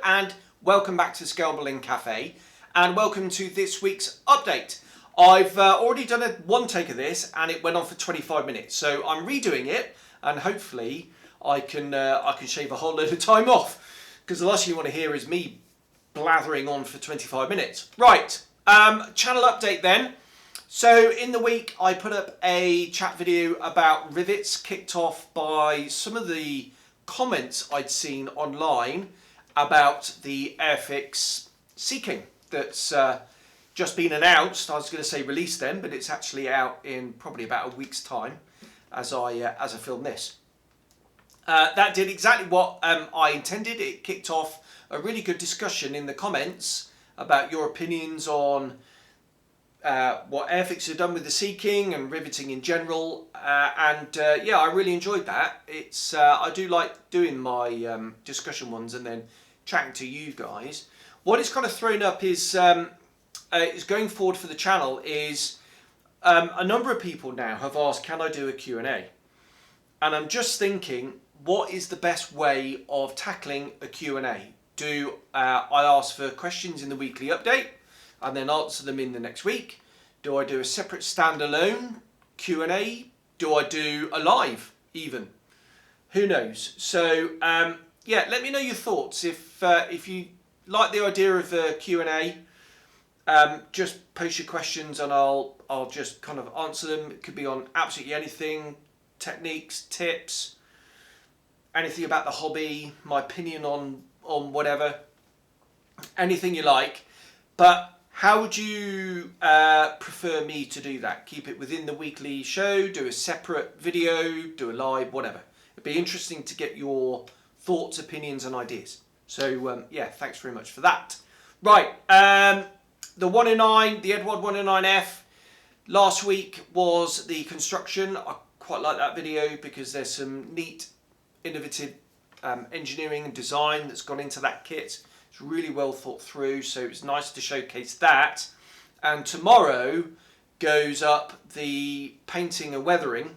and welcome back to Scalable Cafe, and welcome to this week's update. I've already done one take of this and it went on for 25 minutes, so I'm redoing it and hopefully I can shave a whole load of time off, because the last thing you want to hear is me blathering on for 25 minutes. Right, channel update then. So in the week I put up a chat video about rivets, kicked off by some of the comments I'd seen online about the Airfix Sea King that's just been announced. I was going to say released then, but it's actually out in probably about a week's time as I film this. That did exactly what I intended. It kicked off a really good discussion in the comments about your opinions on what Airfix have done with the Sea King and riveting in general, yeah, I really enjoyed that. It's I do like doing my discussion ones and then chatting to you guys. What it's kind of thrown up is going forward for the channel is a number of people now have asked, can I do a Q&A? And I'm just thinking, what is the best way of tackling a Q&A? Do I ask for questions in the weekly update and then answer them in the next week? Do I do a separate standalone Q&A? Do I do a live even? Who knows? So yeah, let me know your thoughts. If you like the idea of a Q&A, just post your questions and I'll just kind of answer them. It could be on absolutely anything, techniques, tips, anything about the hobby, my opinion on whatever, anything you like. But how would you prefer me to do that? Keep it within the weekly show, do a separate video, do a live, whatever. It'd be interesting to get your thoughts, opinions and ideas. So yeah, thanks very much for that. Right, the 109, the Edward 109F, last week was the construction. I quite like that video because there's some neat, innovative engineering and design that's gone into that kit. It's really well thought through, so it's nice to showcase that. And tomorrow goes up the painting and weathering.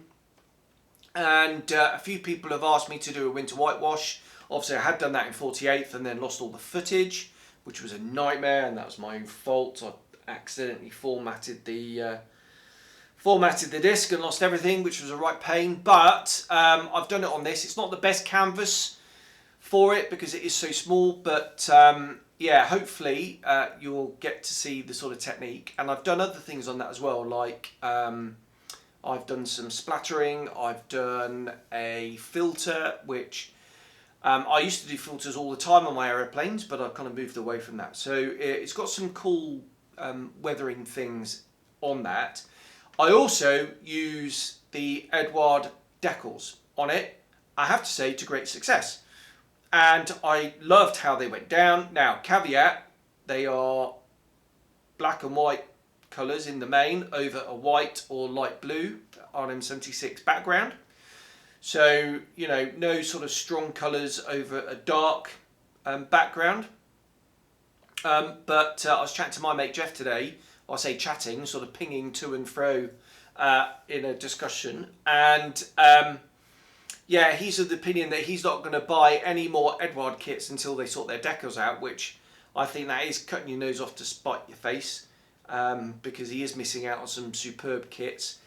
And a few people have asked me to do a winter whitewash. Obviously I had done that in 48th and then lost all the footage, which was a nightmare, and that was my own fault. I accidentally formatted the disc and lost everything, which was a right pain. But I've done it on this. It's not the best canvas for it because it is so small, but yeah, hopefully you'll get to see the sort of technique. And I've done other things on that as well, like I've done some splattering, I've done a filter, which I used to do filters all the time on my aeroplanes, but I've kind of moved away from that. So it's got some cool weathering things on that. I also use the Edward decals on it, I have to say, to great success. And I loved how they went down. Now, caveat, they are black and white colours in the main over a white or light blue RM76 background. So, you know, no sort of strong colours over a dark background. But I was chatting to my mate Jeff today. I say chatting, sort of pinging to and fro in a discussion. And yeah, he's of the opinion that he's not going to buy any more Edward kits until they sort their decals out, which I think that is cutting your nose off to spite your face, because he is missing out on some superb kits.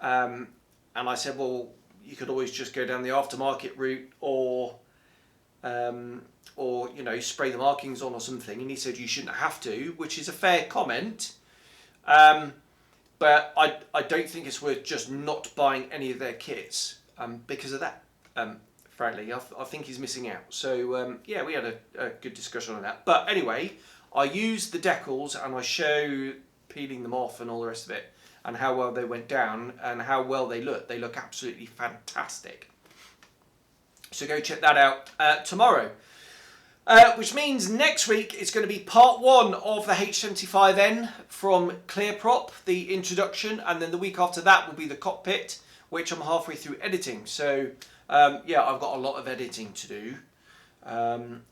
And I said, well, you could always just go down the aftermarket route or you know, spray the markings on or something. And he said you shouldn't have to, which is a fair comment. But I don't think it's worth just not buying any of their kits because of that. Frankly, I think he's missing out. So yeah, we had a good discussion on that. But anyway, I used the decals and I show peeling them off and all the rest of it, and how well they went down and how well they look. They look absolutely fantastic. So go check that out tomorrow. Which means next week it's going to be part 1 of the H75N from Clearprop, the introduction, and then the week after that will be the cockpit, which I'm halfway through editing. So yeah, I've got a lot of editing to do.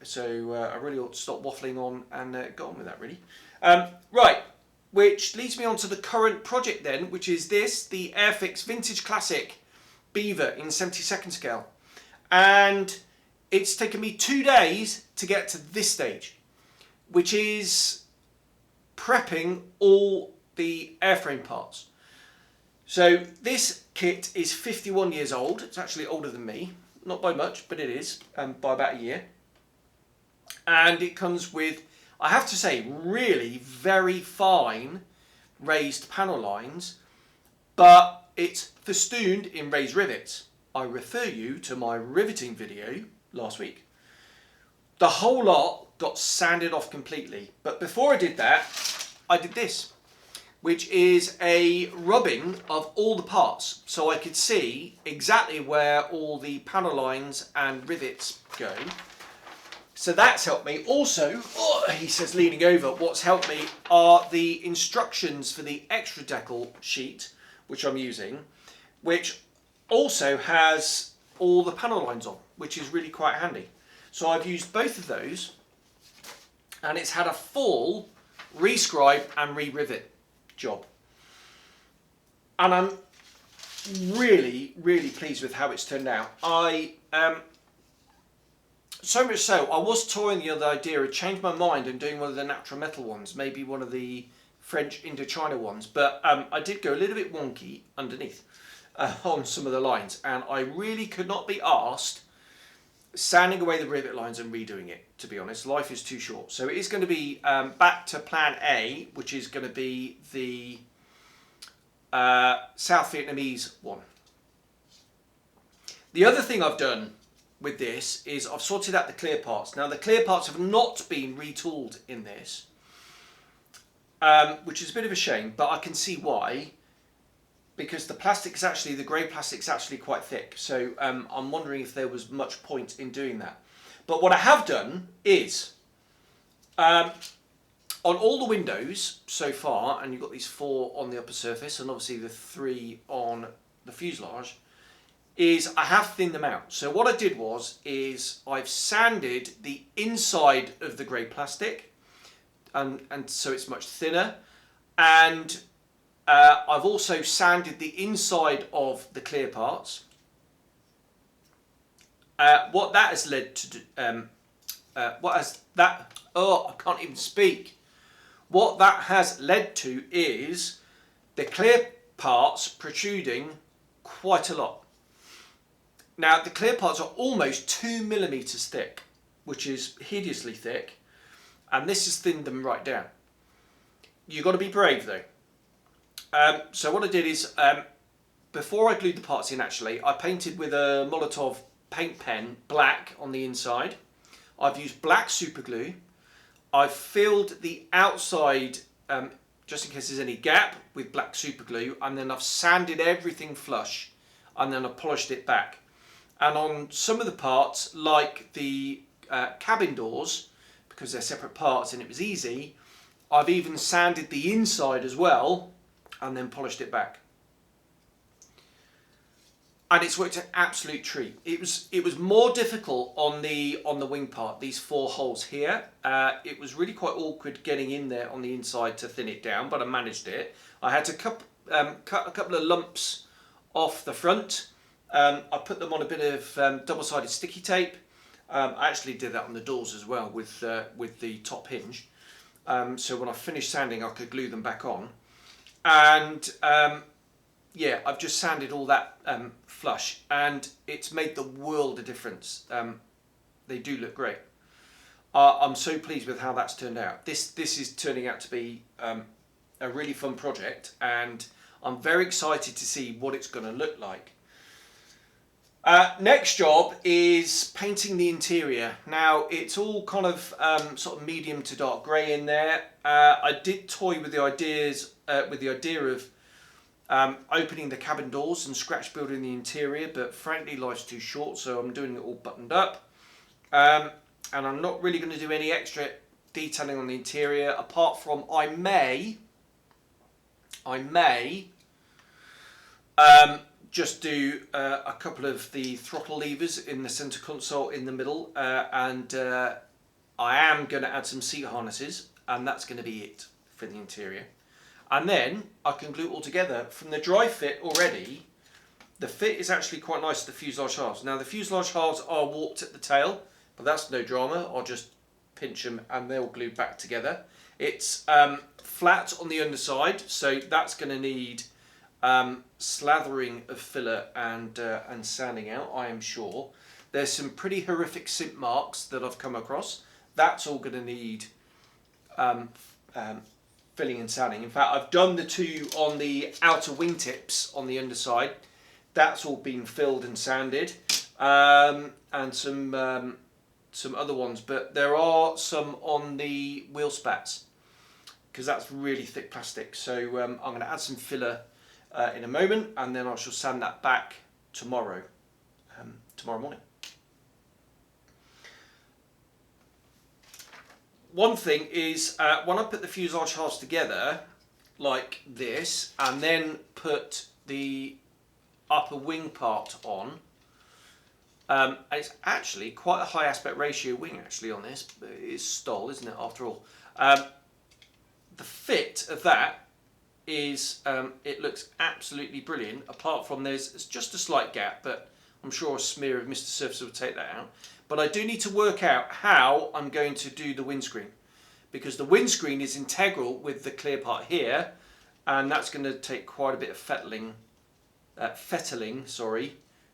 So I really ought to stop waffling on and get on with that, really. Right, which leads me on to the current project then, which is this, the Airfix Vintage Classic Beaver in 72nd scale. And it's taken me 2 days to get to this stage, which is prepping all the airframe parts. So this kit is 51 years old. It's actually older than me, not by much, but it is, by about a year. And it comes with, I have to say, really very fine raised panel lines, but it's festooned in raised rivets. I refer you to my riveting video last week. The whole lot got sanded off completely, but before I did that, I did this, which is a rubbing of all the parts, so I could see exactly where all the panel lines and rivets go. So that's helped me. Also, he says leaning over, what's helped me are the instructions for the extra decal sheet, which I'm using, which also has all the panel lines on, which is really quite handy. So I've used both of those, and it's had a full rescribe and re-rivet job. And I'm really, really pleased with how it's turned out. So much so, I was toying the other idea, I changed my mind and doing one of the natural metal ones, maybe one of the French Indochina ones, but I did go a little bit wonky underneath on some of the lines, and I really could not be arsed sanding away the rivet lines and redoing it, to be honest. Life is too short. So it is going to be back to plan A, which is going to be the South Vietnamese one. The other thing I've done with this is I've sorted out the clear parts. Now the clear parts have not been retooled in this, which is a bit of a shame, but I can see why, because the plastic is actually, the grey plastic is actually quite thick, so I'm wondering if there was much point in doing that. But what I have done is on all the windows so far, and you've got these 4 on the upper surface and obviously the 3 on the fuselage, is I have thinned them out. So what I did is I've sanded the inside of the grey plastic, and so it's much thinner, and I've also sanded the inside of the clear parts. What that has led to, I can't even speak. What that has led to is the clear parts protruding quite a lot. Now the clear parts are almost 2 millimeters thick, which is hideously thick, and this has thinned them right down. You've got to be brave though. So what I did is, before I glued the parts in, actually, I painted with a Molotov paint pen black on the inside. I've used black super glue. I've filled the outside, just in case there's any gap, with black super glue, and then I've sanded everything flush, and then I've polished it back. And on some of the parts, like the cabin doors, because they're separate parts and it was easy, I've even sanded the inside as well, and then polished it back. And it's worked an absolute treat. It was more difficult on the wing part, these 4 holes here. It was really quite awkward getting in there on the inside to thin it down, but I managed it. I had to cut a couple of lumps off the front. I put them on a bit of double-sided sticky tape. I actually did that on the doors as well with the top hinge. So when I finished sanding, I could glue them back on. And yeah, I've just sanded all that flush, and it's made the world of difference. They do look great. I'm so pleased with how that's turned out. This is turning out to be a really fun project, and I'm very excited to see what it's going to look like. Next job is painting the interior. Now it's all kind of sort of medium to dark grey in there. I did toy with the idea of opening the cabin doors and scratch building the interior, but frankly life's too short, so I'm doing it all buttoned up. And I'm not really going to do any extra detailing on the interior, apart from I may just do a couple of the throttle levers in the center console in the middle, and I am going to add some seat harnesses, and that's going to be it for the interior. And then I can glue it all together. From the dry fit already, The fit is actually quite nice, the fuselage halves. Now the fuselage halves are warped at the tail, but that's no drama. I'll just pinch them and they'll glue back together. It's flat on the underside, so that's going to need slathering of filler and sanding out, I am sure. There's some pretty horrific simp marks that I've come across. That's all going to need filling and sanding. In fact, I've done the two on the outer wingtips on the underside. That's all been filled and sanded, and some other ones. But there are some on the wheel spats because that's really thick plastic. So I'm going to add some filler in a moment, and then I shall sand that back tomorrow morning. One thing is when I put the fuselage halves together like this and then put the upper wing part on, it's actually quite a high aspect ratio wing actually on this. It's Stoll, isn't it, after all? The fit of that is, it looks absolutely brilliant, apart from there's just a slight gap, but I'm sure a smear of Mr. Surface will take that out. But I do need to work out how I'm going to do the windscreen, because the windscreen is integral with the clear part here, and that's going to take quite a bit of fettling,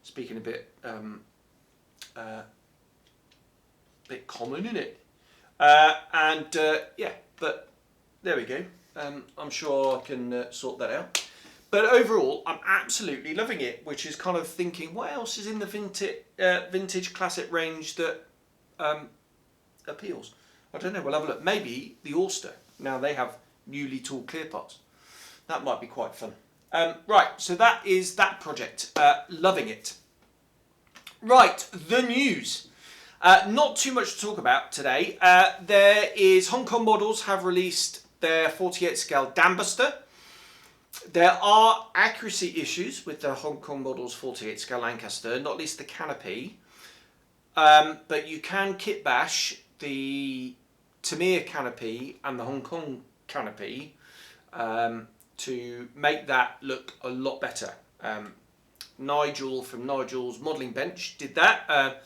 speaking a bit common, isn't it? Yeah, but there we go. I'm sure I can sort that out. But overall, I'm absolutely loving it, which is kind of thinking, what else is in the vintage classic range that appeals? I don't know, we'll have a look. Maybe the Auster. Now they have newly tooled clear parts. That might be quite fun. Right, so that is that project. Loving it. Right, the news. Not too much to talk about today. There is Hong Kong models have released their 48 scale Danbuster. There are accuracy issues with the Hong Kong models 48 scale Lancaster, not least the canopy. But you can kit bash the Tamiya canopy and the Hong Kong canopy to make that look a lot better. Nigel from Nigel's Modelling Bench did that,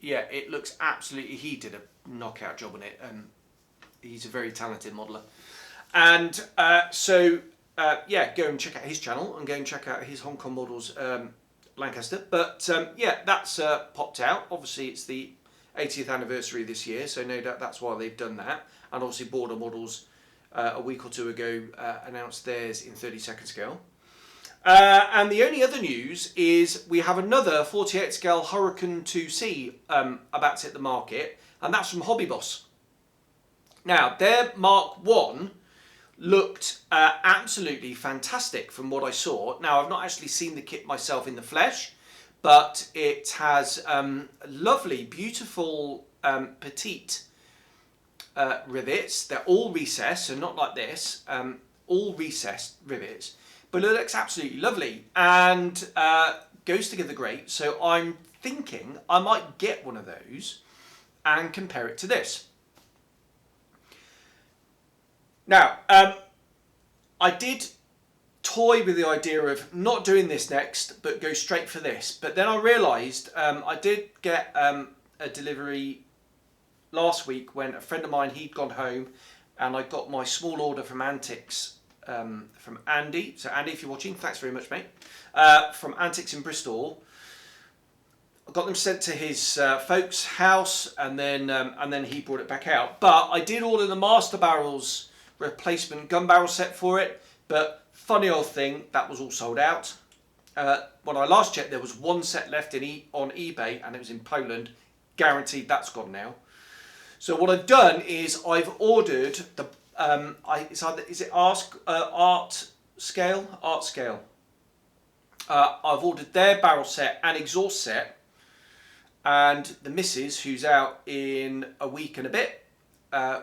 yeah, it looks absolutely, he did a knockout job on it. He's a very talented modeller. And yeah, go and check out his channel and go and check out his Hong Kong models Lancaster. But yeah, that's popped out. Obviously, it's the 80th anniversary this year, so no doubt that's why they've done that. And obviously, Border Models a week or two ago announced theirs in 32nd scale. And the only other news is we have another 48 scale Hurricane 2C about to hit the market, and that's from Hobby Boss. Now, their Mark 1 looked absolutely fantastic from what I saw. Now, I've not actually seen the kit myself in the flesh, but it has lovely, beautiful, petite rivets. They're all recessed, so not like this, all recessed rivets. But it looks absolutely lovely and goes together great. So I'm thinking I might get one of those and compare it to this. Now, I did toy with the idea of not doing this next, but go straight for this. But then I realised I did get a delivery last week when a friend of mine, he'd gone home, and I got my small order from Antics, from Andy. So Andy, if you're watching, thanks very much, mate. From Antics in Bristol. I got them sent to his folks' house, and then he brought it back out. But I did order the Master Barrels replacement gun barrel set for it, but funny old thing, that was all sold out. When I last checked, there was one set left on eBay, and it was in Poland. Guaranteed that's gone now. So what I've done is I've ordered the is it Art Scale? Art Scale. I've ordered their barrel set and exhaust set, and the missus, who's out in a week and a bit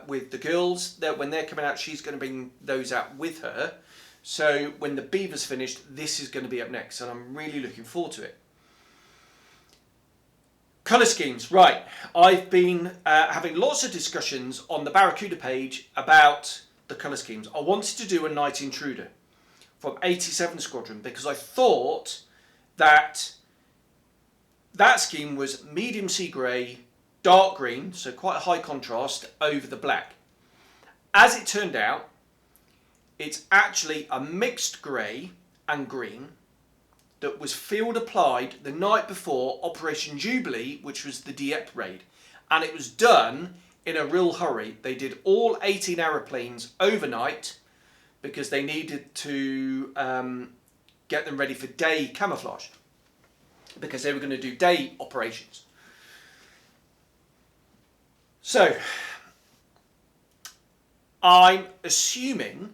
with the girls, when they're coming out, she's going to bring those out with her. So when the Beaver's finished, this is going to be up next, and I'm really looking forward to it. Colour schemes, right. I've been having lots of discussions on the Barracuda page about the colour schemes. I wanted to do a Night Intruder from 87 Squadron, because I thought that that scheme was medium sea grey, dark green, so quite a high contrast over the black. As it turned out, it's actually a mixed grey and green that was field applied the night before Operation Jubilee, which was the Dieppe raid. And it was done in a real hurry. They did all 18 aeroplanes overnight because they needed to get them ready for day camouflage, because they were going to do day operations. So I'm assuming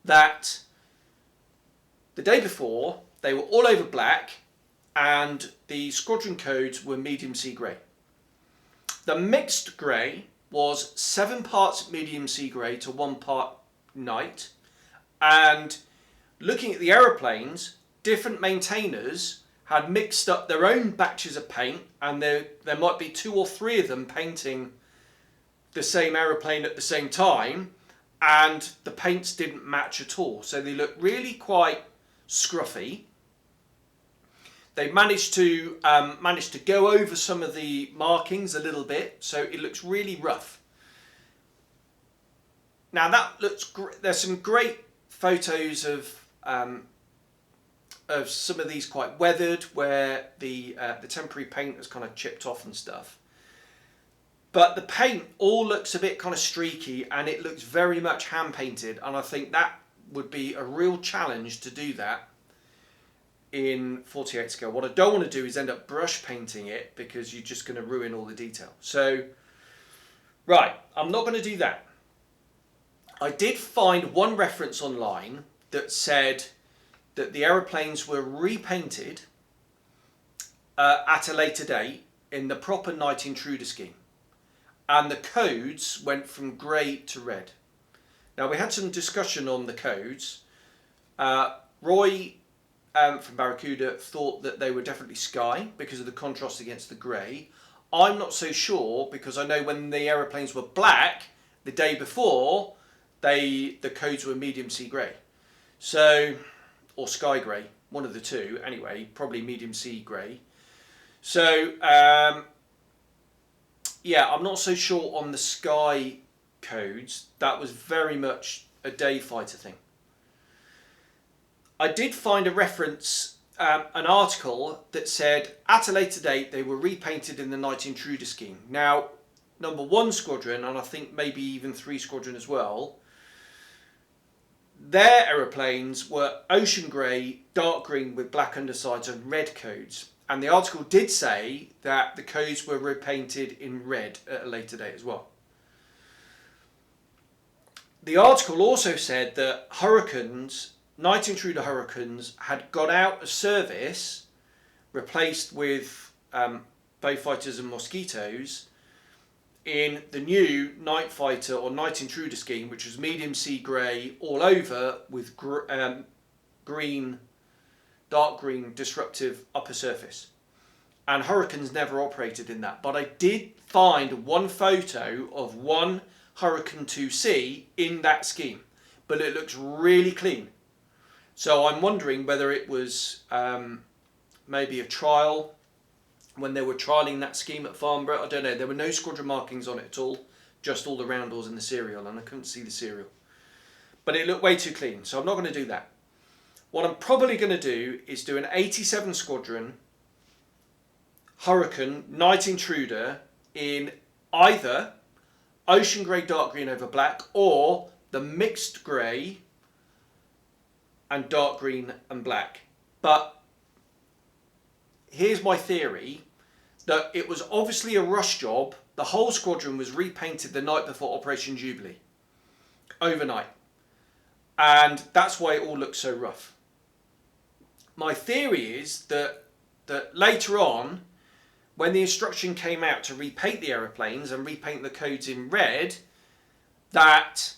that the day before they were all over black and the squadron codes were medium sea grey. The mixed grey was 7 parts medium sea grey to 1 part night, and looking at the aeroplanes, different maintainers had mixed up their own batches of paint, and there might be 2 or 3 of them painting the same aeroplane at the same time, and the paints didn't match at all, so they looked really quite scruffy. They managed to go over some of the markings a little bit, so it looks really rough. Now that looks there's some great photos of some of these quite weathered, where the temporary paint has kind of chipped off and stuff. But the paint all looks a bit kind of streaky, and it looks very much hand painted, and I think that would be a real challenge to do that in 48 scale. What I don't want to do is end up brush painting it, because you're just going to ruin all the detail. So, right, I'm not going to do that. I did find one reference online that said that the aeroplanes were repainted at a later date in the proper Night Intruder scheme, and the codes went from grey to red. Now, we had some discussion on the codes. Roy from Barracuda thought that they were definitely sky because of the contrast against the grey. I'm not so sure, because I know when the aeroplanes were black the day before, the codes were medium sea grey, so, or sky grey, one of the two. Anyway, probably medium sea grey. So yeah, I'm not so sure on the sky codes. That was very much a day fighter thing. I did find a reference, an article that said at a later date they were repainted in the Night Intruder scheme. Now, number 1 squadron, and I think maybe even 3 squadron as well, their aeroplanes were ocean grey, dark green with black undersides and red codes. And the article did say that the codes were repainted in red at a later date as well. The article also said that Hurricanes, Night Intruder Hurricanes, had gone out of service, replaced with Bay Fighters and Mosquitoes, in the new Night Fighter or Night Intruder scheme, which was medium sea grey all over with green, dark green disruptive upper surface. And Hurricanes never operated in that. But I did find one photo of one Hurricane 2C in that scheme, but it looks really clean. So I'm wondering whether it was maybe a trial, when they were trialling that scheme at Farnborough. I don't know. There were no squadron markings on it at all, just all the roundels and the serial, and I couldn't see the serial. But it looked way too clean, so I'm not going to do that. What I'm probably going to do is do an 87 squadron Hurricane Night Intruder in either ocean grey, dark green over black, or the mixed grey and dark green and black. But here's my theory, that it was obviously a rush job. The whole squadron was repainted the night before Operation Jubilee, overnight. And that's why it all looks so rough. My theory is that later on, when the instruction came out to repaint the aeroplanes and repaint the codes in red, that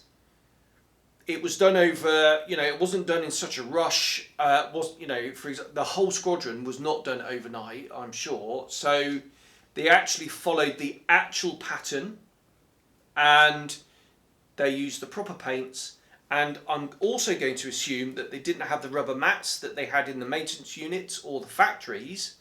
it was done over, it wasn't done in such a rush. For example, the whole squadron was not done overnight, I'm sure. So they actually followed the actual pattern, and they used the proper paints, And I'm also going to assume that they didn't have the rubber mats that they had in the maintenance units or the factories,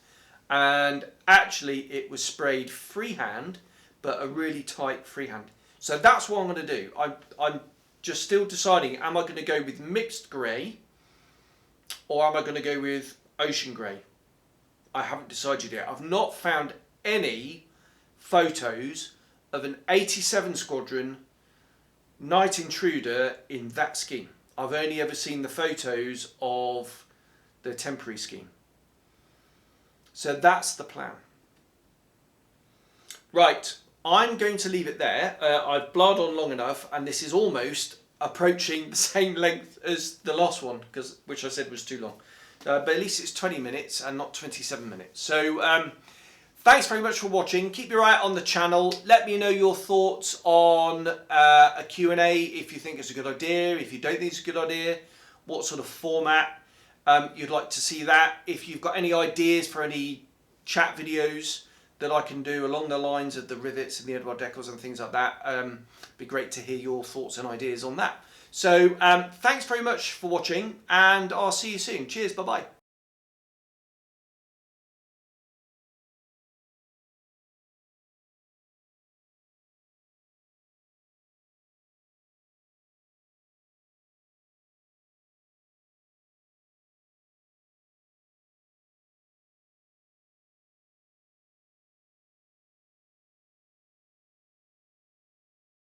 and actually it was sprayed freehand, but a really tight freehand. So that's what I'm going to do. I'm just still deciding, am I going to go with mixed grey or am I going to go with ocean grey? I haven't decided yet. I've not found any photos of an 87 Squadron Night Intruder in that scheme. I've only ever seen the photos of the temporary scheme. So that's the plan. Right, I'm going to leave it there. I've blurred on long enough, and this is almost approaching the same length as the last one, which I said was too long. But at least it's 20 minutes and not 27 minutes. So thanks very much for watching. Keep your eye out on the channel. Let me know your thoughts on a Q&A, if you think it's a good idea, if you don't think it's a good idea, what sort of format you'd like to see that. If you've got any ideas for any chat videos that I can do along the lines of the rivets and the Edward decals and things like that, be great to hear your thoughts and ideas on that. So thanks very much for watching, and I'll see you soon. Cheers, bye-bye.